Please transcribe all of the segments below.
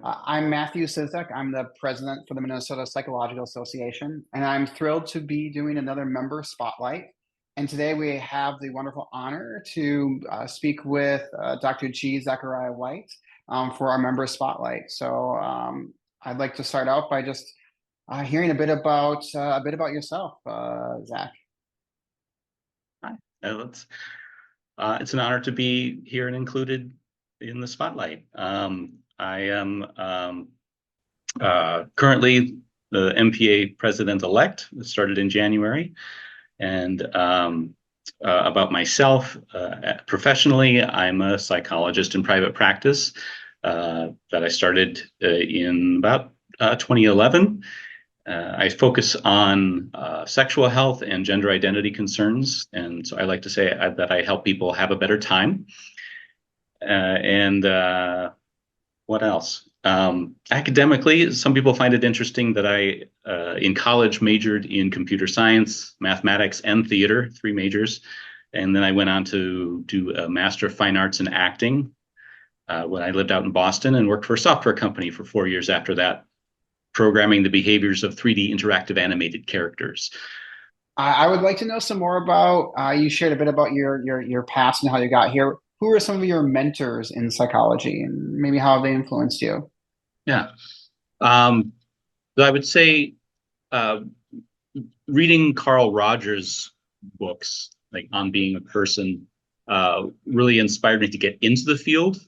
I'm Matthew Sizek. I'm the president for the Minnesota Psychological Association, and I'm thrilled to be doing another member spotlight. And today we have the wonderful honor to speak with Dr. G. Zachariah White for our member spotlight. So I'd like to start out by just hearing a bit about yourself, Zach. Hi. It's an honor to be here and included in the spotlight. I am currently the MPA president-elect. It started in January. And about myself, professionally, I'm a psychologist in private practice that I started in about 2011. I focus on sexual health and gender identity concerns. And so I like to say that I help people have a better time. What else? Academically, some people find it interesting that I, in college, majored in computer science, mathematics, and theater, 3 majors. And then I went on to do a Master of Fine Arts in acting when I lived out in Boston and worked for a software company for 4 years after that, programming the behaviors of 3D interactive animated characters. I would like to know some more about, you shared a bit about your past and how you got here. Who are some of your mentors in psychology and maybe how they influenced you? Yeah. So I would say reading Carl Rogers' books, like On Being a Person, really inspired me to get into the field.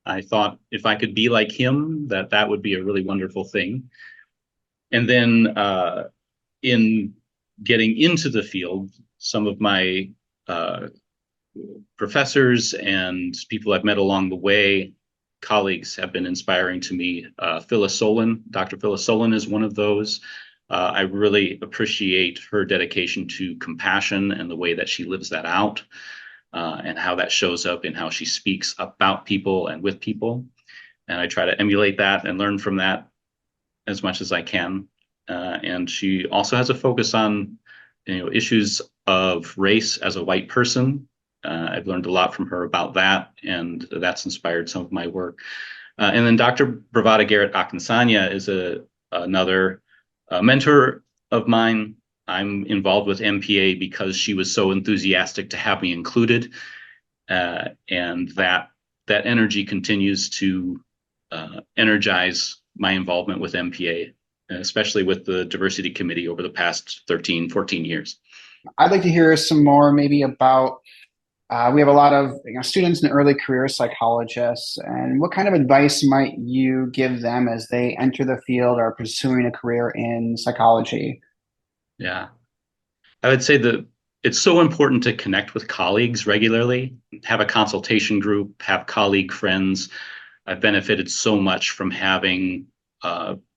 I thought if I could be like him, that would be a really wonderful thing. And then in getting into the field, some of my professors and people I've met along the way, colleagues, have been inspiring to me. Phyllis Solon, Dr. Phyllis Solon is one of those. I really appreciate her dedication to compassion and the way that she lives that out, and how that shows up in how she speaks about people and with people. And I try to emulate that and learn from that as much as I can. And she also has a focus on, issues of race as a white person. I've learned a lot from her about that, and that's inspired some of my work. And then Dr. Bravada Garrett Akinsanya is another mentor of mine. I'm involved with MPA because she was so enthusiastic to have me included, and that energy continues to energize my involvement with MPA, especially with the diversity committee over the past 13, 14 years. I'd like to hear some more maybe about, we have a lot of students and early career psychologists, and what kind of advice might you give them as they enter the field or pursuing a career in psychology? Yeah, I would say that it's so important to connect with colleagues regularly, have a consultation group, have colleague friends. I've benefited so much from having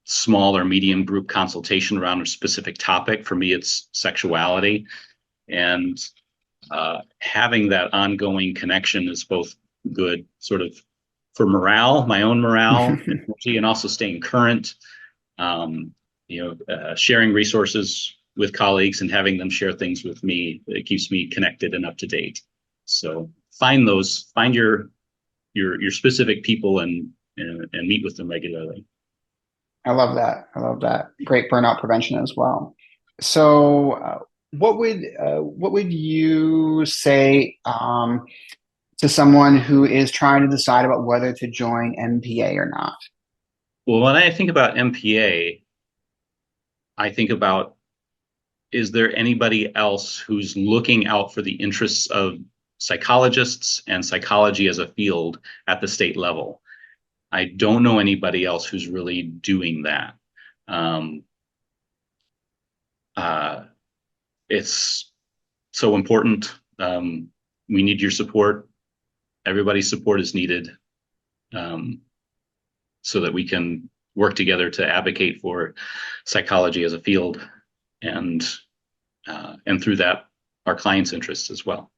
small or medium group consultation around a specific topic. For me, it's sexuality. And having that ongoing connection is both good sort of for morale, my own morale, and also staying current, sharing resources with colleagues and having them share things with me. It keeps me connected and up to date. So find your specific people and meet with them regularly. I love that. I love that. Great burnout prevention as well. So, what would you say to someone who is trying to decide about whether to join MPA or not? Well, when I think about MPA, I think about, is there anybody else who's looking out for the interests of psychologists and psychology as a field at the state level? I don't know anybody else who's really doing that. It's so important. We need your support. Everybody's support is needed, so that we can work together to advocate for psychology as a field, and through that, our clients' interests as well.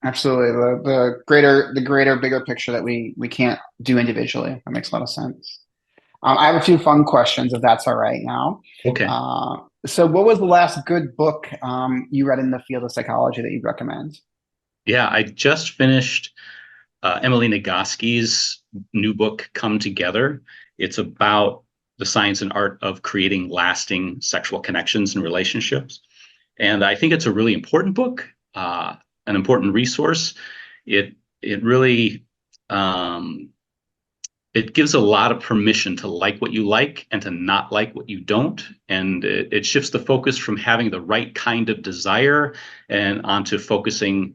Absolutely. The greater, bigger picture that we can't do individually. That makes a lot of sense. I have a few fun questions, if that's all right now. Okay. So what was the last good book you read in the field of psychology that you'd recommend? Yeah, I just finished Emily Nagoski's new book, Come Together. It's about the science and art of creating lasting sexual connections and relationships. And I think it's a really important book, an important resource. It really it gives a lot of permission to like what you like and to not like what you don't. And it shifts the focus from having the right kind of desire and onto focusing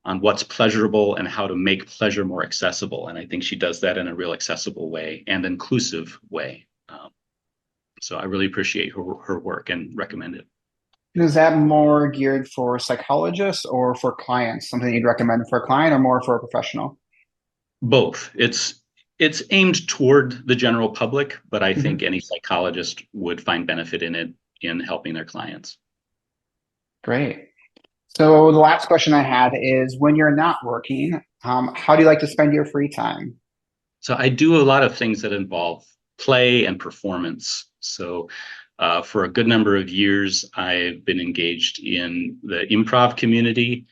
on what's pleasurable and how to make pleasure more accessible. And I think she does that in a real accessible way and inclusive way. So I really appreciate her work and recommend it. Is that more geared for psychologists or for clients? Something you'd recommend for a client or more for a professional? Both. It's aimed toward the general public, but I think Mhm. any psychologist would find benefit in it in helping their clients. Great. So the last question I had is when you're not working, how do you like to spend your free time? So I do a lot of things that involve play and performance. So for a good number of years, I've been engaged in the improv community,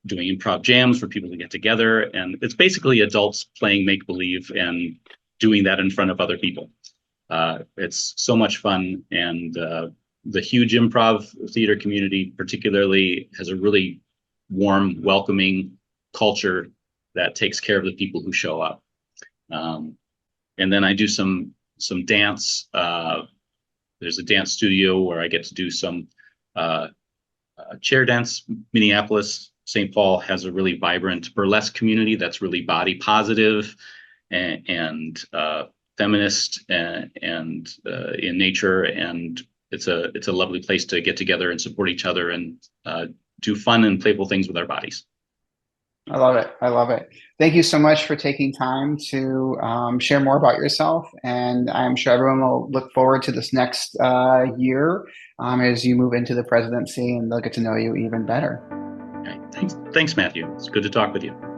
doing improv jams for people to get together. And it's basically adults playing make believe and doing that in front of other people. It's so much fun. And the huge improv theater community, particularly, has a really warm, welcoming culture that takes care of the people who show up. And then I do some dance. There's a dance studio where I get to do some chair dance. Minneapolis, St. Paul has a really vibrant burlesque community that's really body positive and feminist and in nature. And it's a lovely place to get together and support each other and do fun and playful things with our bodies. I love it. I love it. Thank you so much for taking time to share more about yourself. And I'm sure everyone will look forward to this next year as you move into the presidency and they'll get to know you even better. Okay. Thanks, Matthew. It's good to talk with you.